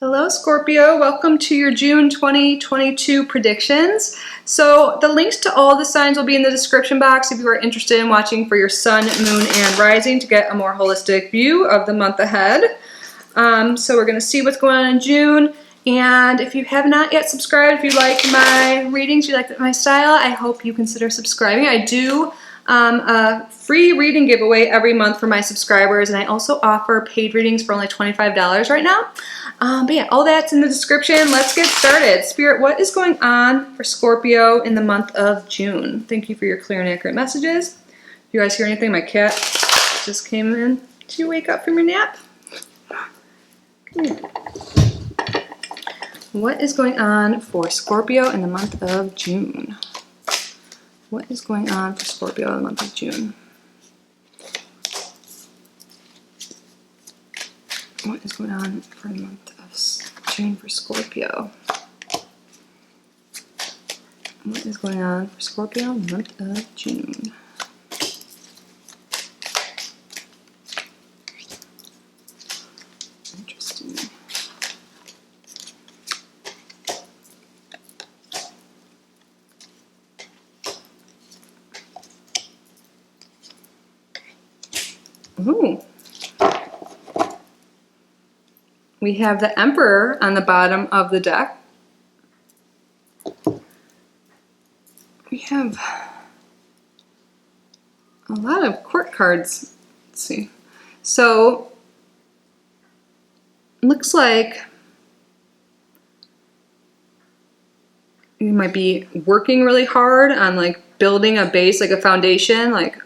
Hello Scorpio, welcome to your June 2022 predictions. So the links to all the signs will be in the description box if you are interested in watching for your sun, moon, and rising to get a more holistic view of the month ahead. So we're going to see what's going on in June. And if you have not yet subscribed, if you like my readings, you like my style, I hope you consider subscribing. I do a free reading giveaway every month for my subscribers, and I also offer paid readings for only $25 right now. But yeah, all that's in the description. Let's get started. Spirit, what is going on for Scorpio in the month of June? Thank you for your clear and accurate messages. If you guys hear anything, my cat just came in. Did you wake up from your nap? What is going on for Scorpio in the month of June? What is going on for Scorpio in the month of June? What is going on for the month of June for Scorpio? What is going on for Scorpio in the month of June? Interesting. Ooh. We have the Emperor on the bottom of the deck. We have a lot of court cards. Let's see. So, looks like you might be working really hard on like building a base, like a foundation, like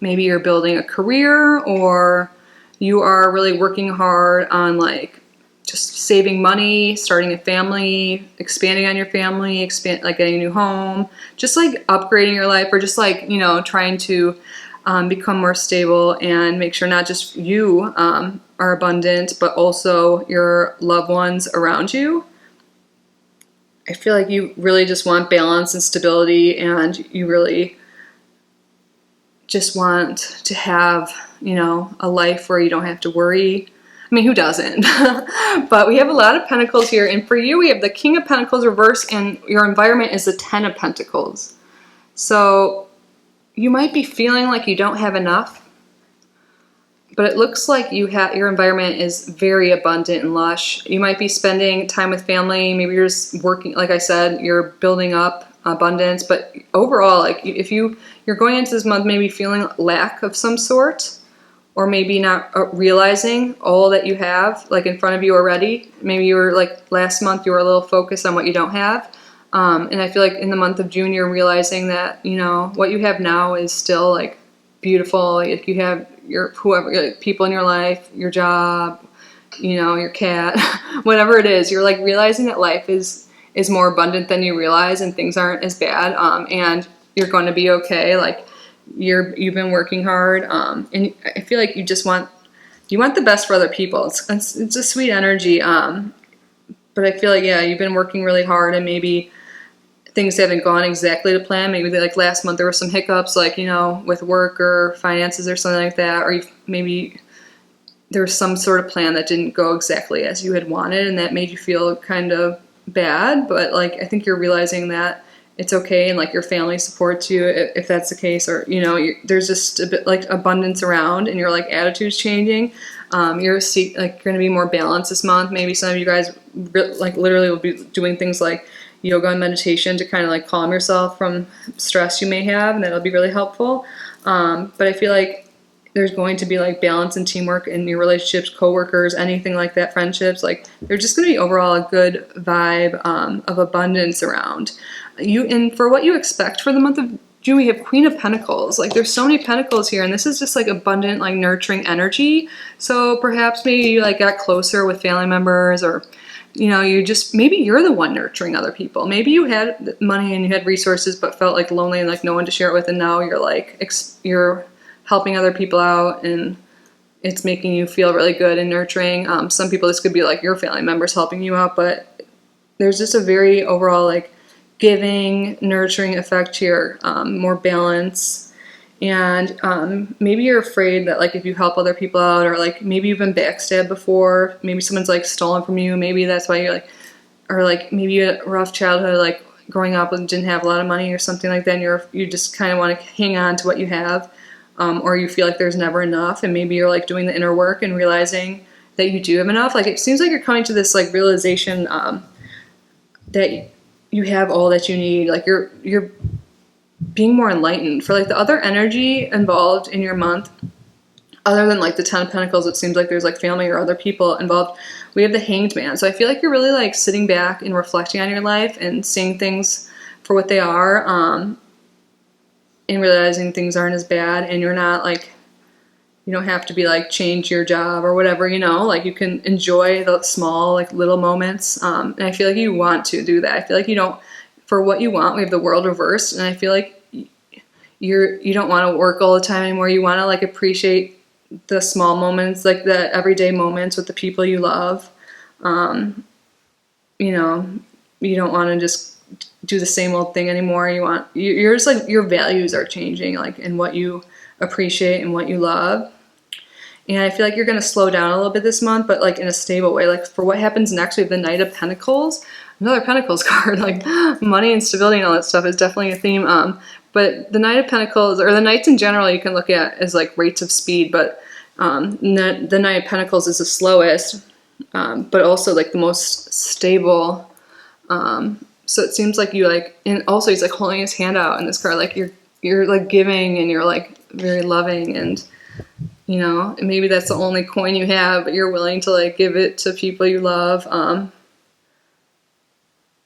maybe you're building a career, or you are really working hard on like just saving money, starting a family, expanding on your family, like getting a new home, just like upgrading your life, or just like, you know, trying to become more stable and make sure not just you are abundant, but also your loved ones around you. I feel like you really just want balance and stability, and you really just want to have, you know, a life where you don't have to worry. I mean, who doesn't? But we have a lot of Pentacles here, and for you, we have the King of Pentacles reversed, and your environment is the Ten of Pentacles. So you might be feeling like you don't have enough, but it looks like your environment is very abundant and lush. You might be spending time with family. Maybe you're just working, like I said, you're building up abundance, but overall, like if you're going into this month maybe feeling lack of some sort, or maybe not realizing all that you have like in front of you already. Maybe you were like last month you were a little focused on what you don't have, and I feel like in the month of June you're realizing that, you know, what you have now is still like beautiful. Like you have your like people in your life, your job, you know, your cat, whatever it is, you're like realizing that life is more abundant than you realize, and things aren't as bad, and you're going to be okay. Like you've been working hard, and I feel like you want the best for other people. It's a sweet energy, but I feel like, yeah, you've been working really hard, and maybe things haven't gone exactly to plan. Maybe like last month there were some hiccups, like, you know, with work or finances or something like that, or maybe there was some sort of plan that didn't go exactly as you had wanted, and that made you feel kind of bad. But like I think you're realizing that it's okay, and like your family supports you if that's the case, or, you know, there's just a bit like abundance around, and your like attitude's changing. You're going to be more balanced this month. Maybe some of you guys like literally will be doing things like yoga and meditation to kind of like calm yourself from stress you may have, and that'll be really helpful. But I feel like there's going to be like balance and teamwork in your relationships, coworkers, anything like that, friendships. Like there's just going to be overall a good vibe of abundance around you. And for what you expect for the month of June, we have Queen of Pentacles. Like there's so many Pentacles here, and this is just like abundant, like nurturing energy. So perhaps maybe you like got closer with family members, or, you know, maybe you're the one nurturing other people. Maybe you had money and you had resources, but felt like lonely and like no one to share it with, and now you're like you're helping other people out, and it's making you feel really good and nurturing. Some people, this could be like your family members helping you out, but there's just a very overall like giving, nurturing effect here, more balance. And maybe you're afraid that like if you help other people out, or like maybe you've been backstabbed before, maybe someone's like stolen from you, maybe that's why you're like, or like maybe you had a rough childhood, like growing up and didn't have a lot of money or something like that, and you just kind of want to hang on to what you have, or you feel like there's never enough, and maybe you're like doing the inner work and realizing that you do have enough. Like it seems like you're coming to this like realization that you have all that you need. Like you're being more enlightened. For like the other energy involved in your month, other than like the 10 of Pentacles, it seems like there's like family or other people involved. We have the Hanged Man. So I feel like you're really like sitting back and reflecting on your life and seeing things for what they are, and realizing things aren't as bad, and you're not like, you don't have to be like change your job or whatever, you know, like you can enjoy the small like little moments. And I feel like you want to do that. I feel like you don't, for what you want, we have the world reversed, and I feel like you don't want to work all the time anymore. You want to like appreciate the small moments, like the everyday moments with the people you love. You know, you don't want to just do the same old thing anymore. You're just like, your values are changing, like in what you appreciate and what you love. And I feel like you're going to slow down a little bit this month, but like in a stable way. Like for what happens next, we have the Knight of Pentacles, another Pentacles card. Like money and stability and all that stuff is definitely a theme. But the Knight of Pentacles, or the Knights in general, you can look at as like rates of speed, but the Knight of Pentacles is the slowest, but also like the most stable. So it seems like you like, and also he's like holding his hand out in this card, like you're like giving, and you're like very loving, and you know, maybe that's the only coin you have, but you're willing to like give it to people you love.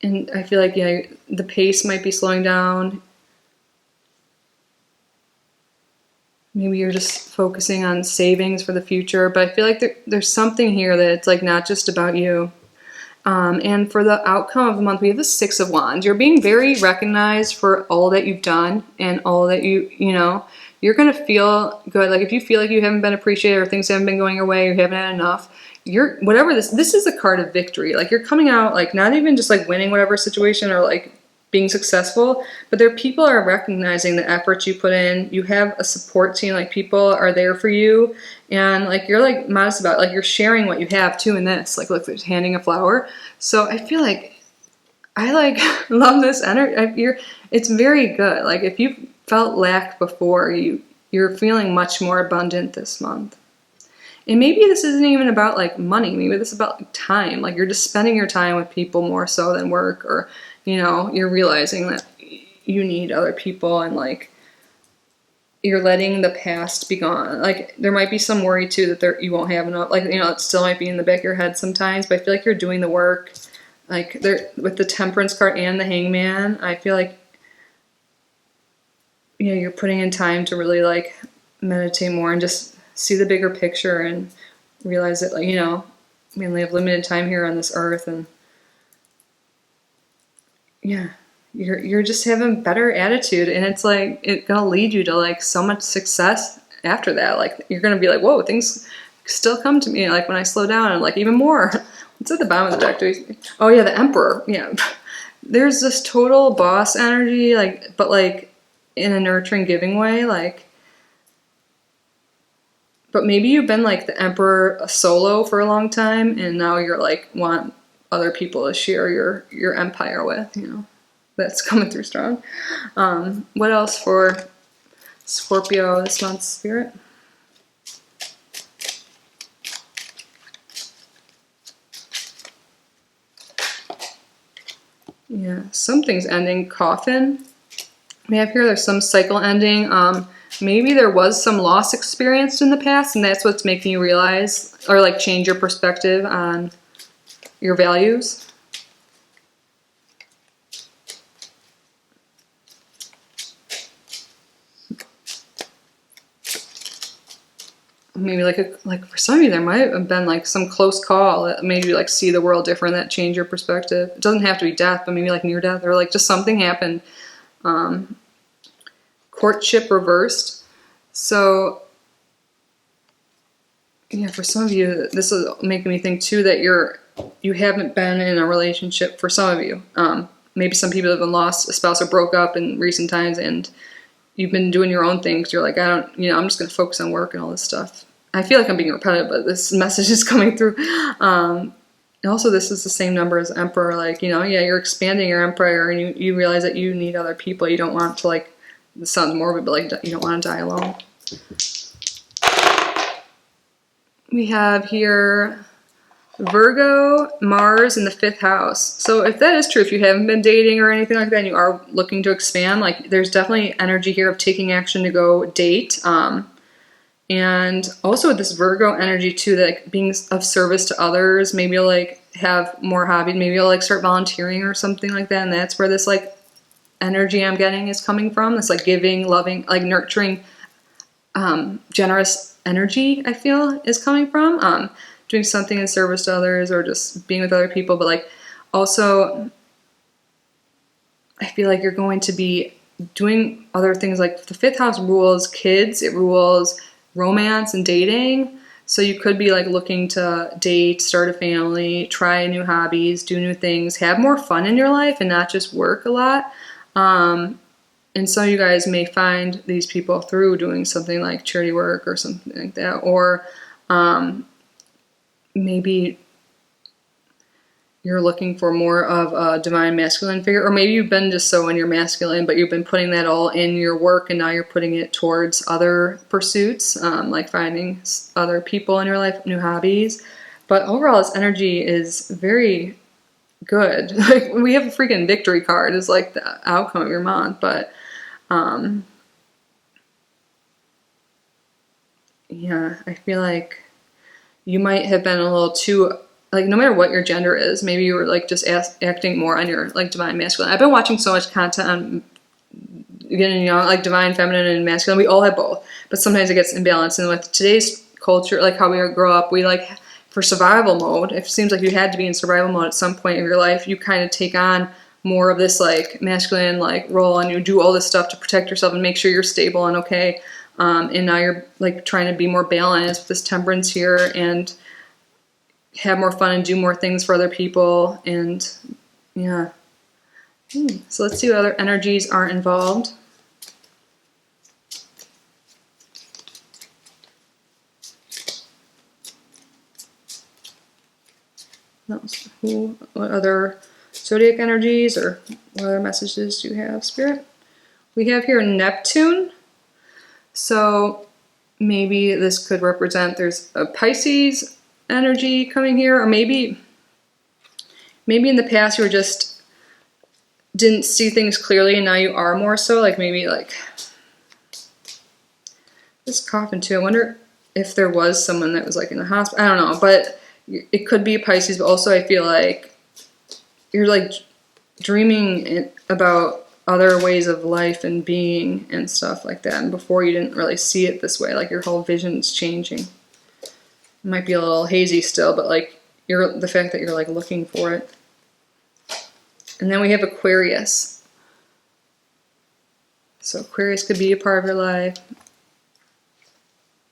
And I feel like, yeah, the pace might be slowing down. Maybe you're just focusing on savings for the future, but I feel like there's something here that it's like not just about you. And for the outcome of the month, we have the Six of Wands. You're being very recognized for all that you've done and all that you know, you're going to feel good. Like if you feel like you haven't been appreciated, or things haven't been going your way, or you haven't had enough, this is a card of victory. Like you're coming out, like not even just like winning whatever situation or like being successful, but people are recognizing the efforts you put in. You have a support team, like people are there for you, and like you're like modest about it. Like you're sharing what you have too in this. Like look, there's handing a flower. So I feel like I like love this energy. It's very good. Like if you felt lack before, you're feeling much more abundant this month. And maybe this isn't even about like money. Maybe this is about like time. Like you're just spending your time with people more so than work, or you know, you're realizing that you need other people, and like you're letting the past be gone. Like there might be some worry too that you won't have enough. Like, you know, it still might be in the back of your head sometimes, but I feel like you're doing the work. Like there, with the Temperance card and the Hangman, I feel like, you know, you're putting in time to really like meditate more and just see the bigger picture and realize that, like, you know, we only have limited time here on this earth, and yeah, you're just having better attitude, and it's like it's gonna lead you to like so much success after that. Like you're gonna be like, whoa, things still come to me like when I slow down, and like even more. What's at the bottom of the deck? Oh yeah, the Emperor. Yeah, there's this total boss energy, like, but like in a nurturing, giving way, like. But maybe you've been like the Emperor solo for a long time, and now you're like want other people to share your empire with, you know. That's coming through strong. What else for Scorpio this month, Spirit? Yeah, something's ending. Coffin. We have here there's some cycle ending. Maybe there was some loss experienced in the past, and that's what's making you realize or like change your perspective on your values. Maybe like for some of you there might have been like some close call that made you like see the world different, that changed your perspective. It doesn't have to be death, but maybe like near death, or like just something happened. Courtship reversed. So yeah, for some of you, this is making me think too that you haven't been in a relationship for some of you. Maybe some people have been lost a spouse or broke up in recent times, and you've been doing your own thing because you're like, I'm just going to focus on work and all this stuff. I feel like I'm being repetitive, but this message is coming through. Also, this is the same number as Emperor. Like, you're expanding your empire, and you realize that you need other people. You don't want to, like, this sounds morbid, but like, you don't want to die alone. We have here Virgo, Mars in the 5th house. So if that is true, if you haven't been dating or anything like that, and you are looking to expand, like, there's definitely energy here of taking action to go date. And also with this Virgo energy too, that, like, being of service to others, maybe you'll, like, have more hobbies, maybe you'll, like, start volunteering or something like that. And that's where this, like, energy I'm getting is coming from. This, like, giving, loving, like, nurturing, generous energy, I feel, is coming from. Doing something in service to others or just being with other people. But, like, also I feel like you're going to be doing other things. Like, the 5th house rules kids, it rules romance and dating. So you could be, like, looking to date, start a family, try new hobbies, do new things, have more fun in your life and not just work a lot. And so you guys may find these people through doing something like charity work or something like that. Or maybe you're looking for more of a divine masculine figure. Or maybe you've been just so in your masculine, but you've been putting that all in your work, and now you're putting it towards other pursuits, like finding other people in your life, new hobbies. But overall, this energy is very good. Like, we have a freaking victory card is like the outcome of your month. But yeah, I feel like you might have been a little too, like, no matter what your gender is, maybe you were, like, just acting more on your, like, divine masculine. I've been watching so much content on getting, like, divine feminine and masculine. We all have both, but sometimes it gets imbalanced. And with today's culture, like how we grow up, we, like, for survival mode, it seems like you had to be in survival mode at some point in your life. You kind of take on more of this, like, masculine, like, role, and you do all this stuff to protect yourself and make sure you're stable and okay. And now you're, like, trying to be more balanced with this temperance here and have more fun and do more things for other people. And yeah. So let's see what other energies are involved. What other zodiac energies or what other messages do you have, Spirit? We have here Neptune. So maybe this could represent there's a Pisces energy coming here, or maybe in the past you were just didn't see things clearly and now you are more so. Like, maybe, like, this coffin too. I wonder if there was someone that was, like, in the hospital. I don't know, but it could be Pisces. But also I feel like you're, like, dreaming about other ways of life and being and stuff like that. And before you didn't really see it this way. Like, your whole vision's changing. It might be a little hazy still, but, like, the fact that you're, like, looking for it. And then we have Aquarius. So Aquarius could be a part of your life.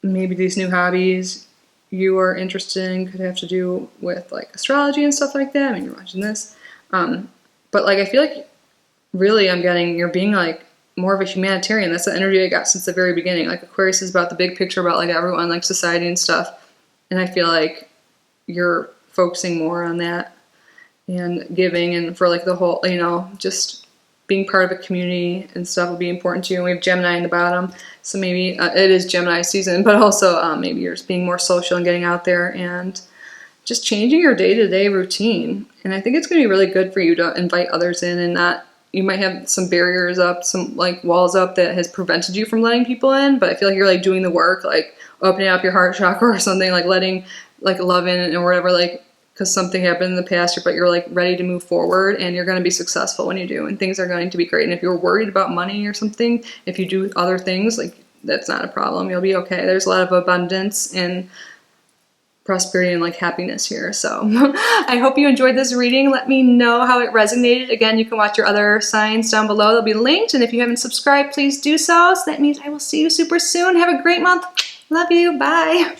Maybe these new hobbies you are interested in could have to do with, like, astrology and stuff like that. I mean, you're watching this. But, like, I feel like really I'm getting you're being, like, more of a humanitarian. That's the energy I got since the very beginning. Like, Aquarius is about the big picture, about, like, everyone, like, society and stuff. And I feel like you're focusing more on that and giving, and for, like, the whole, just being part of a community and stuff will be important to you. And we have Gemini in the bottom. So maybe it is Gemini season, but also maybe you're just being more social and getting out there and just changing your day-to-day routine. And I think it's going to be really good for you to invite others in, and not, you might have some barriers up, some, like, walls up that has prevented you from letting people in. But I feel like you're, like, doing the work, like opening up your heart chakra or something, like letting, like, love in or whatever, like, because something happened in the past, but you're, like, ready to move forward, and you're going to be successful when you do, and things are going to be great. And if you're worried about money or something, if you do other things, like, that's not a problem. You'll be okay. There's a lot of abundance and prosperity and, like, happiness here. So I hope you enjoyed this reading. Let me know how it resonated. Again, you can watch your other signs down below. They'll be linked. And if you haven't subscribed, please do so. So that means I will see you super soon. Have a great month. Love you. Bye.